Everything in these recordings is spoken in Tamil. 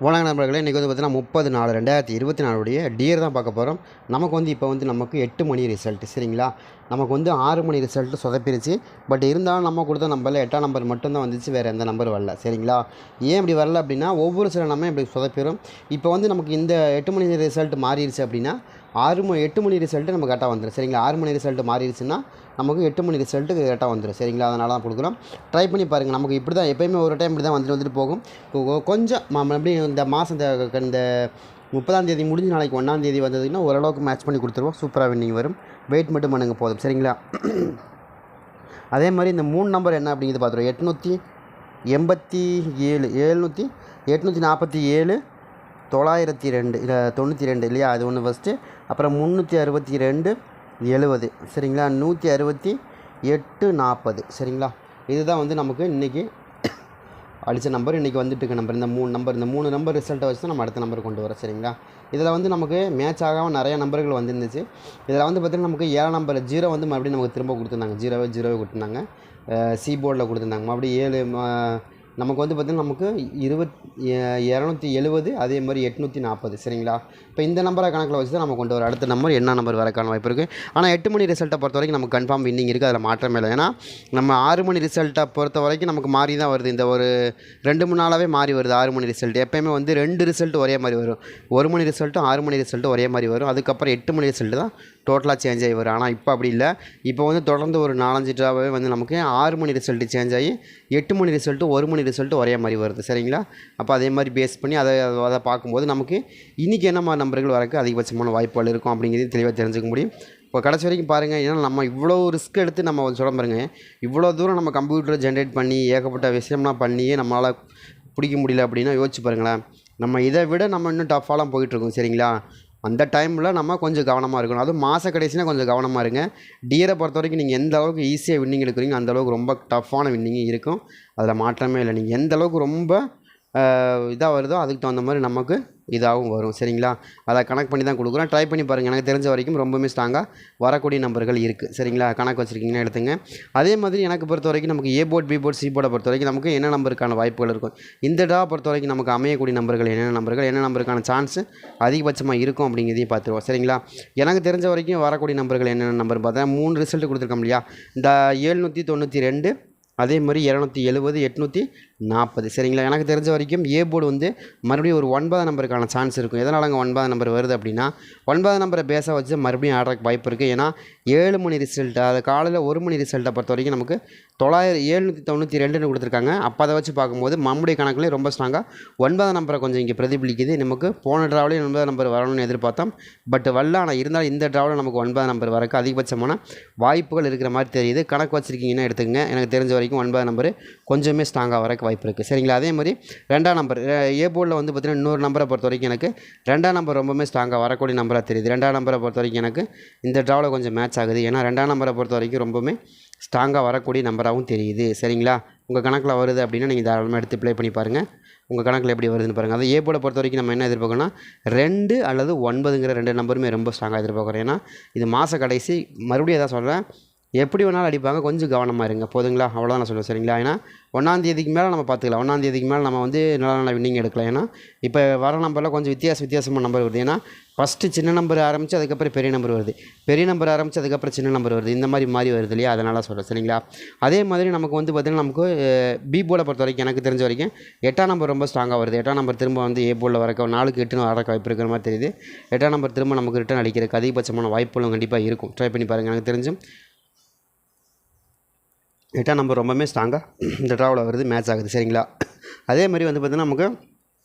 வணக்கம் நண்பர்களே, இன்றைக்கி வந்து பார்த்தீங்கன்னா 30/4/2024 டியர் தான் பார்க்க போகிறோம். நமக்கு வந்து இப்போ வந்து நமக்கு 8 மணி ரிசல்ட் சரிங்களா. நமக்கு வந்து 6 மணி ரிசல்ட்டு சொதப்பிருச்சு. பட் இருந்தாலும் நம்ம கொடுத்த நம்பரில் 8ஆம் நம்பர் மட்டும்தான் வந்துச்சு, வேறு எந்த நம்பர் வரல சரிங்களா. ஏன் இப்படி வரல அப்படின்னா, ஒவ்வொரு சில நம்ம இப்படி சொதப்பிடும். இப்போ வந்து நமக்கு இந்த 8 மணி ரிசல்ட் மாறிடுச்சு அப்படின்னா 8 மணி ரிசல்ட்டு நம்ம கரெக்டாக வந்துடும் சரிங்களா. 6 மணி ரிசல்ட்டு மாறிடுச்சுன்னா நமக்கு 8 மணி ரிசல்ட்டு கரெக்டாக வந்துடும் சரிங்களா. அதனால தான் கொடுக்குறோம். ட்ரை பண்ணி பாருங்கள். நமக்கு இப்படி தான் எப்போயுமே ஒரு டைம் இப்படி தான் வந்துட்டு போகும். கொஞ்சம் எப்படி இந்த மாதம் இந்த 30ஆம் தேதி முடிஞ்சு நாளைக்கு 1ஆம் தேதி வந்ததுன்னா ஓரளவுக்கு மேட்ச் பண்ணி கொடுத்துருவோம். சூப்பராக வின்னிங் வரும். வெயிட் மட்டும் பண்ணுங்க போதும் சரிங்களா. அதே மாதிரி இந்த 3 நம்பர் என்ன அப்படிங்கிறது பார்த்துருவோம். 887 847 902 இல்லை 92 இல்லையா, அது ஒன்று ஃபஸ்ட்டு. அப்புறம் 362 70 சரிங்களா. 168 40 சரிங்களா. இதுதான் வந்து நமக்கு இன்றைக்கி அடித்த நம்பர், இன்றைக்கி வந்துட்டு இருக்க நம்பர். இந்த 3 நம்பர் ரிசல்ட்டை வச்சு தான் நம்ம அடுத்த நம்பர் கொண்டு வரோம் சரிங்களா. இதில் வந்து நமக்கு மேட்ச் ஆகாமல் நிறையா நம்பர்கள் வந்துருந்துச்சு. இதில் வந்து பார்த்திங்கன்னா நமக்கு 7 நம்பர் 0 வந்து மறுபடியும் நமக்கு திரும்ப கொடுத்துருந்தாங்க. 0 கொடுத்துருந்தாங்க. சி போர்டில் கொடுத்துருந்தாங்க. மறுபடியும் 7 நமக்கு வந்து பார்த்திங்கன்னா நமக்கு 270 அதே மாதிரி 840 சரிங்களா. இப்போ இந்த நம்பரை கணக்கில் வச்சு தான் நம்ம கொண்டு வர அடுத்த நம்பர் என்ன நம்பர் வரக்கான வாய்ப்பு இருக்குது. ஆனால் 8 மணி ரிசல்ட்டை பொறுத்த வரைக்கும் நமக்கு கன்ஃபார்ம் வின்னிங் இருக்குது, அதில் மாற்றமே இல்லை. ஏன்னா நம்ம 6 மணி ரிசல்ட்டை பொறுத்த வரைக்கும் நமக்கு மாறி தான் வருது. இந்த ஒரு 2-3 நாளாகவே மாறி வருது 6 மணி ரிசல்ட். எப்போயுமே வந்து 2 ரிசல்ட் ஒரே மாதிரி வரும். 1 மணி ரிசல்ட்டும் 6 மணி ரிசல்ட்டும் ஒரே மாதிரி வரும். அதுக்கப்புறம் 8 மணி ரிசல்ட்டு தான் டோட்டலாக சேஞ்ச் ஆகி வரும். ஆனால் இப்போ அப்படி இல்லை. இப்போ வந்து தொடர்ந்து ஒரு 4-5 ட்ராவே வந்து நமக்கு 6 மணி ரிசல்ட்டு சேஞ்ச் ஆகி 8 மணி ரிசல்ட்டு 1 மணி ரிசல்ட்டு ஒரே மாதிரி வருது சரிங்களா. அப்போ அதே மாதிரி பேஸ் பண்ணி அதை பார்க்கும்போது நமக்கு இன்றைக்கி என்ன மாதிரி நம்பர்கள் வரக்கு அதிகபட்சமான வாய்ப்புகள் இருக்கும் அப்படிங்கிறது தெளிவாக தெரிஞ்சுக்க முடியும். இப்போ கடைசி வரைக்கும் பாருங்கள். ஏன்னா நம்ம இவ்வளோ ரிஸ்க் எடுத்து நம்ம சொல்ல பாருங்க, இவ்வளோ தூரம் நம்ம கம்ப்யூட்டரை ஜென்ரேட் பண்ணி ஏகப்பட்ட விஷயம்லாம் பண்ணியே நம்மளால் பிடிக்க முடியல அப்படின்னா யோசிச்சு பாருங்களேன். நம்ம இதை விட நம்ம இன்னும் டஃப்பாலாம் போயிட்டுருக்கோம் சரிங்களா. அந்த டைமில் நம்ம கொஞ்சம் கவனமாக இருக்கணும். அதுவும் மாத கடைசினா கொஞ்சம் கவனமாக இருங்க. டியரை பொறுத்த வரைக்கும் நீங்கள் எந்த அளவுக்கு ஈஸியாக வின்னிங் எடுக்கிறீங்க அந்தளவுக்கு ரொம்ப டஃப்பான வின்னிங் இருக்கும். அதில் மாற்றமே இல்லை. நீங்கள் எந்த அளவுக்கு ரொம்ப இதாக வருதோ அதுக்கு தகுந்த மாதிரி நமக்கு இதாகவும் வரும் சரிங்களா. அதை கணக்கு பண்ணி தான் கொடுக்குறோம். ட்ரை பண்ணி பாருங்கள். எனக்கு தெரிஞ்ச வரைக்கும் ரொம்பவுமே ஸ்ட்ராங்காக வரக்கூடிய நம்பர்கள் இருக்குது சரிங்களா. கணக்கு வச்சுருக்கீங்கன்னா எடுத்துங்க. அதே மாதிரி எனக்கு பொறுத்த வரைக்கும் நமக்கு ஏ போர்ட், பி போர்ட், சி போர்டை பொறுத்த வரைக்கும் நமக்கு என்ன நம்பருக்கான வாய்ப்புகள் இருக்கும், இந்த ட்ரா பொறுத்த வரைக்கும் நமக்கு அமையக்கூடிய நம்பர்கள் என்ன நம்பருக்கான சான்ஸு அதிகபட்சமாக இருக்கும் அப்படிங்கிறதையும் பார்த்துருவோம் சரிங்களா. எனக்கு தெரிஞ்ச வரைக்கும் வரக்கூடிய நம்பர்கள் என்னென்ன நம்பர் பார்த்தா 3 ரிசல்ட் கொடுத்துருக்கோம் இல்லையா. இந்த 792 அதே மாதிரி 270 840 சரிங்களா. எனக்கு தெரிஞ்ச வரைக்கும் ஏ போர்டு வந்து மறுபடியும் ஒரு 9 நம்பருக்கான சான்ஸ் இருக்கும். எதனால் அங்கே 9 நம்பர் வருது அப்படின்னா 9 நம்பரை பேஸாக வச்சு மறுபடியும் ஆடுறதுக்கு வாய்ப்பு இருக்குது. ஏன்னா 7 மணி ரிசல்ட்டு, அது காலையில் 1 மணி ரிசல்ட்டை பொறுத்த வரைக்கும் நமக்கு 792 கொடுத்துருக்காங்க. அப்போ அதை வச்சு பார்க்கும்போது நம்முடைய கணக்குலேயே ரொம்ப ஸ்ட்ராங்காக 9 நம்பரை கொஞ்சம் இங்கே பிரதிபலிக்குது. நமக்கு போன ட்ராவிலையும் 9 நம்பர் வரணும்னு எதிர்பார்த்தோம். பட் வரல. ஆனால் இருந்தாலும் இந்த ட்ராவில் நமக்கு 9 நம்பர் வரக்கு அதிகபட்சமான வாய்ப்புகள் இருக்கிற மாதிரி தெரியுது. கணக்கு வச்சுருக்கீங்கன்னா எடுத்துக்கங்க. எனக்கு தெரிஞ்ச வரைக்கும் 9 நம்பர் கொஞ்சமே ஸ்ட்ராங்காக வரக்கு வாய்ப்பு இருக்குது சரிங்களா. அதே மாதிரி 2ஆம் நம்பர் ஏ போர்டில் வந்து பார்த்திங்கன்னா இன்னொரு நம்பரை பொறுத்த வரைக்கும் எனக்கு 2ஆம் நம்பர் ரொம்பவுமே ஸ்ட்ராங்காக வரக்கூடிய நம்பராக தெரியுது. 2ஆம் நம்பரை பொறுத்த வரைக்கும் எனக்கு இந்த ட்ராவில் கொஞ்சம் மேட்ச் ஆகுது. ஏன்னா 2ஆம் நம்பரை பொறுத்த வரைக்கும் ரொம்பவுமே ஸ்ட்ராங்காக வரக்கூடிய நம்பராகவும் தெரியுது சரிங்களா. உங்கள் கணக்கில் வருது அப்படின்னா நீங்கள் தாராளமாக எடுத்து ப்ளே பண்ணி பாருங்கள். உங்கள் கணக்கில் எப்படி வருதுன்னு பாருங்கள். அது ஏ போர்டை பொறுத்த வரைக்கும் நம்ம என்ன எதிர்பார்க்கணும்னா 2 அல்லது 9ங்கிற 2 நம்பருமே ரொம்ப ஸ்ட்ராங்காக எதிர்பார்க்குறோம். ஏன்னா இது மாத கடைசி. மறுபடியும் எதாவது சொல்கிறேன், எப்படி வேணாலும் அடிப்பாங்க, கொஞ்சம் கவனமாக இருங்க போதுங்களா. அவ்வளோதான் நான் சொல்லுவேன் சரிங்களா. ஏன்னா 1ஆம் தேதிக்கு மேலே நம்ம பார்த்துக்கலாம். 1ஆம் தேதிக்கு மேலே நம்ம வந்து நல்ல வின்னிங் எடுக்கலாம். ஏன்னா இப்போ வர நம்பரில் கொஞ்சம் வித்தியாசமான நம்பர் வருது. ஏன்னா ஃபஸ்ட்டு சின்ன நம்பர் ஆரம்பித்து அதுக்கப்புறம் பெரிய நம்பர் வருது, பெரிய நம்பர் ஆரம்பித்து அதுக்கப்புறம் சின்ன நம்பர் வருது, இந்த மாதிரி வருது இல்லையா. அதனால் சொல்கிறேன் சரிங்களா. அதே மாதிரி நமக்கு வந்து பார்த்திங்கன்னா நமக்கு பி போர்டை பொறுத்த வரைக்கும் எனக்கு தெரிஞ்ச வரைக்கும் 8ஆம் நம்பர் ரொம்ப ஸ்ட்ராங்காக வருது. 8ஆம் நம்பர் திரும்ப வந்து ஏ போர்டில் வரக்க 4க்கு 8 வரக்க வாய்ப்பு இருக்கிற மாதிரி தெரியுது. 8ஆம் நம்பர் திரும்ப நமக்கு ரிட்டர்ன் அடிக்கிறதுக்கு அதிகபட்சமான வாய்ப்புகளும் கண்டிப்பாக இருக்கும். ட்ரை பண்ணி பாருங்கள். எனக்கு தெரிஞ்சும் 8ஆம் நம்பர் ரொம்பவே ஸ்ட்ராங்காக இந்த ட்ராவில் வருது, மேட்ச் ஆகுது சரிங்களா. அதே மாதிரி வந்து பார்த்திங்கன்னா நமக்கு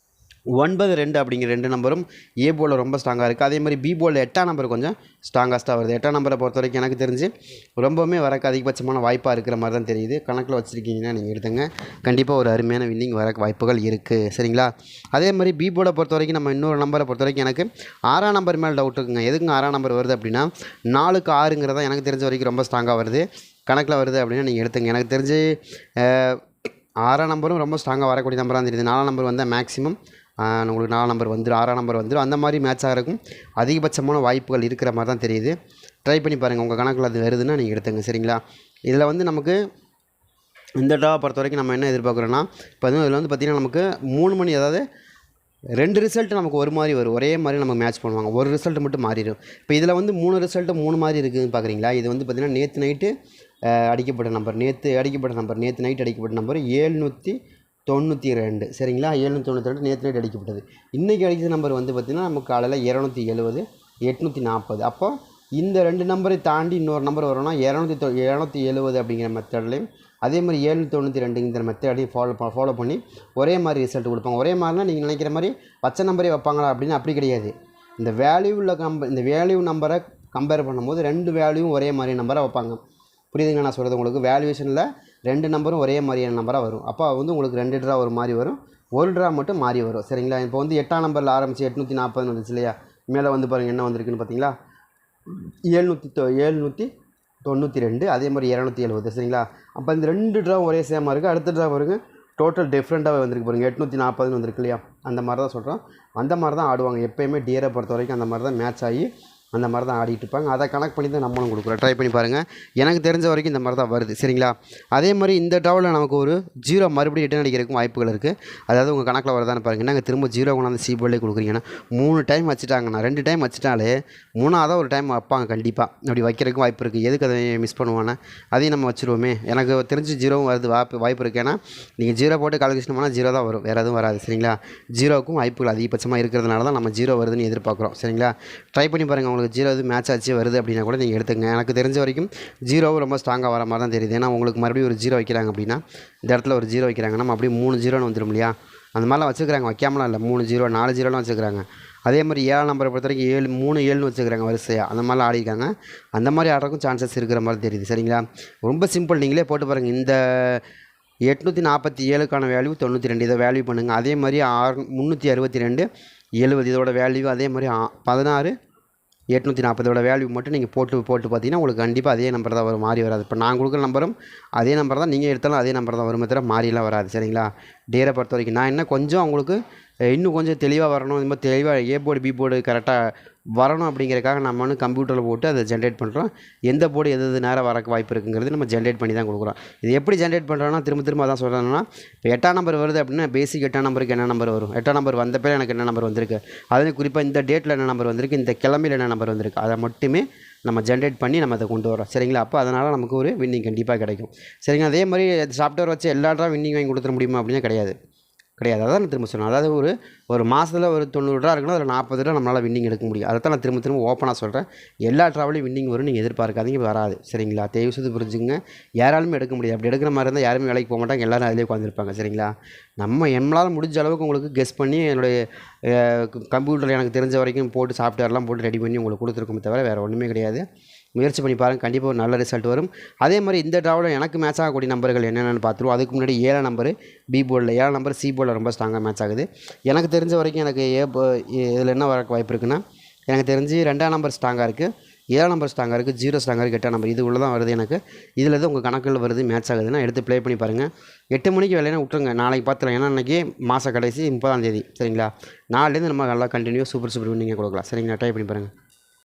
9-2 அப்படிங்கிற 2 நம்பரும் ஏ போர்டில் ரொம்ப ஸ்ட்ராங்காக இருக்குது. அதே மாதிரி பி போர்டில் 8ஆம் நம்பர் கொஞ்சம் ஸ்ட்ராங்காக வருது. 8ஆம் நம்பரை பொறுத்த வரைக்கும் எனக்கு தெரிஞ்சு ரொம்பவுமே வரக்கு அதிகபட்சமான வாய்ப்பாக இருக்கிற மாதிரி தான் தெரியுது. கணக்கில் வச்சுருக்கீங்கன்னா நீங்கள் எடுத்துங்க. கண்டிப்பாக ஒரு அருமையான வின்னிங் வரக்கு வாய்ப்புகள் இருக்குது சரிங்களா. அதே மாதிரி பி போர்டை பொறுத்த வரைக்கும் நம்ம இன்னொரு நம்பரை பொறுத்த வரைக்கும் எனக்கு 6ஆம் நம்பர் மேலே டவுட் இருக்குங்க. எதுக்குங்க 6ஆம் நம்பர் வருது அப்படின்னா 4க்கு 6ங்கிறதா எனக்கு தெரிஞ்ச வரைக்கும் ரொம்ப ஸ்ட்ராங்காக வருது. கணக்கில் வருது அப்படின்னா நீங்கள் எடுத்துங்க. எனக்கு தெரிஞ்சு 6ஆம் நம்பரும் ரொம்ப ஸ்ட்ராங்காக வரக்கூடிய நம்பராக தெரியுது. 4ஆம் நம்பர் வந்தால் மேக்ஸிமம் உங்களுக்கு 4ஆம் நம்பர் வந்துடும், 6ஆம் நம்பர் வந்துடும். அந்த மாதிரி மேட்ச் ஆகிறதுக்கும் அதிகபட்சமான வாய்ப்புகள் இருக்கிற மாதிரி தான் தெரியுது. ட்ரை பண்ணி பாருங்கள். உங்கள் கணக்கில் அது வருதுன்னா நீங்கள் எடுத்துங்க சரிங்களா. இதில் வந்து நமக்கு இந்த ட்ராவை பொறுத்த வரைக்கும் நம்ம என்ன எதிர்பார்க்குறோன்னா இப்போ இதில் வந்து பார்த்திங்கன்னா நமக்கு 3 மணி, அதாவது 2 ரிசல்ட் நமக்கு ஒரு மாதிரி வரும், ஒரே மாதிரி நமக்கு மேட்ச் பண்ணுவாங்க, ஒரு ரிசல்ட் மட்டும் மாறிடும். இப்போ இதில் வந்து 3 ரிசல்ட்டு 3 மாதிரி இருக்குதுன்னு பார்க்குறீங்களா. இது வந்து பார்த்திங்கன்னா நேற்று நைட்டு அடிக்கப்பட்ட நம்பர், நேற்று நைட் அடிக்கப்பட்ட நம்பர் 792 சரிங்களா. 792 நேற்று நைட் அடிக்கப்பட்டது. இன்றைக்கி அடிக்கிற நம்பர் வந்து பார்த்திங்கன்னா நமக்கு காலையில் 270 840. அப்போ இந்த 2 நம்பரை தாண்டி இன்னொரு நம்பர் வரும்னா 270 அப்படிங்கிற மெத்தட்லேயும் அதே மாதிரி 792 இந்த மெத்தடையும் ஃபாலோ பண்ணி ஒரே மாதிரி ரிசல்ட் கொடுப்பாங்க. ஒரே மாதிரினா நீங்கள் நினைக்கிற மாதிரி பச்சை நம்பரே வைப்பாங்களா அப்படின்னு அப்படி கிடையாது. இந்த வேல்யூ நம்பரை கம்பேர் பண்ணும்போது 2 வேல்யூவும் ஒரே மாதிரி நம்பராக வைப்பாங்க. புரியுதுங்க நான் சொல்கிறது உங்களுக்கு? வேல்யூவேஷனில் 2 நம்பரும் ஒரே மாதிரியான நம்பராக வரும். அப்போ வந்து உங்களுக்கு 2 ட்ரா ஒரு மாதிரி வரும், 1 ட்ரா மட்டும் மாறி வரும் சரிங்களா. இப்போ வந்து 8ஆம் நம்பரில் ஆரம்பித்து 840 வந்துச்சு இல்லையா. மேலே வந்து பாருங்கள் என்ன வந்திருக்குன்னு பார்த்தீங்களா, 792 அதே மாதிரி 270 சரிங்களா. அப்போ இந்த 2 ட்ரா ஒரே சேமாக இருக்குது. அடுத்த ட்ரா பாருங்க டோட்டல் டிஃப்ரெண்ட்டாகவே வந்திருக்கு பாருங்கள், 840 வந்திருக்கு இல்லையா. அந்த மாதிரி தான் சொல்கிறோம், அந்த மாதிரி தான் ஆடுவாங்க எப்போயுமே. டியரை பொறுத்த வரைக்கும் அந்த மாதிரி தான் மேட்ச் ஆகி அந்த மாதிரி தான் ஆடிட்டு இருப்பாங்க. அதை கனெக்ட் பண்ணி தான் நம்மளும் கொடுக்குறோம். ட்ரை பண்ணி பாருங்கள், எனக்கு தெரிஞ்ச வரைக்கும் இந்த மாதிரி தான் வருது சரிங்களா. அதே மாதிரி இந்த ட்ராவில் நமக்கு ஒரு 0 மறுபடியும் ரிட்டர்ன் அடிக்கிறதுக்கும் வாய்ப்புகள் இருக்குது. அதாவது உங்கள் கணக்கில் வரதான்னு பாருங்கள். நாங்கள் திரும்ப 0 கொண்டாந்து சி போர்டிலே கொடுக்குறீங்கன்னா 3 டைம் வச்சுட்டாங்கண்ணா, 2 டைம் வச்சுட்டாலே 3ஆவது ஒரு டைம் வைப்பாங்க கண்டிப்பாக. அப்படி வைக்கிறதுக்கும் வாய்ப்பு இருக்குது. எதுக்கு அதை மிஸ் பண்ணுவானே, அதையும் நம்ம வச்சுருவோமே. எனக்கு தெரிஞ்சு 0வும் வருது வாய்ப்பு இருக்குது. ஏன்னா நீங்கள் 0 போட்டு கால்குலேஷன் பண்ணால் 0 தான் வரும், வேறு எதுவும் வராது சரிங்களா. 0க்கும் வாய்ப்புகள் அதிகபட்சமாக இருக்கிறதுனால தான் நம்ம 0 வருதுன்னு எதிர்பார்க்குறோம் சரிங்களா. ட்ரை பண்ணி பாருங்கள், உங்களுக்கு 0 இது மேட்ச் ஆச்சு வருது அப்படின்னா கூட நீங்கள் எடுத்துங்க. எனக்கு தெரிஞ்ச வரைக்கும் 0வும் ரொம்ப ஸ்ட்ராங்காக வர மாதிரி தான் தெரியுது. ஏன்னா உங்களுக்கு மறுபடியும் ஒரு 0 வைக்கிறாங்க அப்படின்னா, இந்த இடத்துல ஒரு 0 வைக்கிறாங்க, நம்ம அப்படியே 3 0ன்னு வந்துடும் இல்லையா. அந்த மாதிரிலாம் வச்சுக்கிறாங்க, வைக்காமலாம் இல்லை, 3 0 4 0லாம் வச்சுக்கிறாங்க. அதே மாதிரி 7ஆம் நம்பரை பொறுத்த வரைக்கும் 3 7ன்னு வச்சுக்கிறாங்க வரிசையாக. அந்த மாதிரிலாம் ஆடிருக்காங்க. அந்த மாதிரி ஆடுறதுக்கும் சான்சஸ் இருக்கிற மாதிரி தெரியுது சரிங்களா. ரொம்ப சிம்பிள், நீங்களே போட்டு பாருங்கள். இந்த 847க்கான வேல்யூ 92, இதை வேல்யூ பண்ணுங்கள். அதே மாதிரி 362 70 இதோட வேல்யூ. அதே மாதிரி 16 840 வேல்யூ மட்டும் நீங்கள் போட்டு பார்த்தீங்கன்னா உங்களுக்கு கண்டிப்பாக அதே நம்பர் தான் வரும், மாறி வராது. இப்போ நான் கொடுக்குற நம்பரும் அதே நம்பர் தான், நீங்கள் எடுத்தாலும் அதே நம்பர் தான் வருமே தவிர மாறிலாம் வராது சரிங்களா. டேரை பொறுத்த வரைக்கும் நான் என்ன கொஞ்சம் உங்களுக்கு இன்னும் கொஞ்சம் தெளிவாக வரணும், இந்த மாதிரி தெளிவாக ஏ போர்டு பி போர்டு கரெக்டாக வரணும் அப்படிங்கிறக்காக நம்ம வந்து கம்ப்யூட்டரில் போட்டு அதை ஜென்ரேட் பண்ணுறோம். எந்த போர்டு எது நேரம் வரக்கு வாய்ப்பு இருக்குங்கிறது நம்ம ஜென்ரேட் பண்ணி தான் கொடுக்குறோம். இது எப்படி ஜென்ரேட் பண்ணுறோன்னா திரும்ப அதான் சொல்கிறேன்னா, இப்போ 8ஆம் நம்பர் வருது அப்படின்னா பேசிக் 8ஆம் நம்பருக்கு என்ன நம்பர் வரும், 8ஆம் நம்பர் வந்த பேர் எனக்கு என்ன நம்பர் வந்திருக்கு, அதுவும் குறிப்பாக இந்த டேட்டில் என்ன நம்பர் வந்திருக்கு, இந்த கிழமையில் என்ன நம்பர் வந்திருக்கு, அதை மட்டுமே நம்ம ஜென்ரேட் பண்ணி நம்ம அதை கொண்டு வரோம் சரிங்களா. அப்போ அதனால் நமக்கு ஒரு வின்னிங் கண்டிப்பாக கிடைக்கும் சரிங்களா. அதே மாதிரி சாஃப்ட்வேர் வச்சு எல்லா ட்ரா வின்னிங் வாங்கி கொடுத்துட முடியுமா அப்படின்னா கிடையாது. அதான் நான் திரும்ப சொன்னேன். அதாவது ஒரு மாதத்தில் ஒரு 90 ட்ரா இருக்குன்னா அதில் 40 ட்ரா நம்மளால் வின்னிங் எடுக்க முடியும். அதை தான் நான் திரும்ப ஓப்பனாக சொல்கிறேன். எல்லா ட்ராவலையும் வின்னிங் வரும், நீங்கள் எதிர்பார்க்காதீங்க, வராது சரிங்களா. தேவைசது புரிஞ்சுங்க, யாராலுமே எடுக்க முடியாது. அப்படி எடுக்கிற மாதிரி இருந்தால் யாருமே வேலைக்கு போக மாட்டாங்க, எல்லோரும் அதிலே உட்காந்துருப்பாங்க சரிங்களா. நம்மளால் முடிஞ்ச அளவுக்கு உங்களுக்கு கெஸ் பண்ணி என்னுடைய கம்ப்யூட்டரில் எனக்கு தெரிஞ்ச வரைக்கும் போட்டு சாஃப்ட்வேர்லாம் போட்டு ரெடி பண்ணி உங்களுக்கு கொடுத்துருக்கோமே தவிர வேறு ஒன்றுமே கிடையாது. முயற்சி பண்ணி பாருங்கள், கண்டிப்பாக ஒரு நல்ல ரிசல்ட் வரும். அதே மாதிரி இந்த ட்ராவில் எனக்கு மேட்ச் ஆகக்கூடிய நம்பர்கள் என்னென்னு பார்த்துருவோம். அதுக்கு முன்னாடி 7ஆம் நம்பர் பி போர்டில், 7ஆம் நம்பர் சி போர்டில் ரொம்ப ஸ்ட்ராங்காக மேட்ச் ஆகுது. எனக்கு தெரிஞ்ச வரைக்கும் எனக்கு இதில் என்ன வர வாய்ப்பு இருக்குன்னா, எனக்கு தெரிஞ்சு 2ஆம் நம்பர் ஸ்ட்ராங்காக இருக்குது, 7ஆம் நம்பர் ஸ்ட்ராங்காக இருக்குது, 0 ஸ்ட்ராங்காக இருக்குது, 8ஆம் நம்பர் இது உள்ள தான் வருது. எனக்கு இதில் தான் உங்கள் கணக்கில் வருது மேட்ச் ஆகுதுன்னா எடுத்து ப்ளே பண்ணி பாருங்கள். 8 மணிக்கு வேலைன்னா விட்டுருங்க, நாளைக்கு பார்த்துலாம். ஏன்னா இன்றைக்கி மாத கடைசி 30ஆம் தேதி சரிங்களா. நாளைலேருந்து நம்ம நல்லா கண்டினியூ சூப்பர் வின்னிங்காக கொடுக்கலாம் சரிங்களா. ட்ரை பண்ணி பாருங்கள்.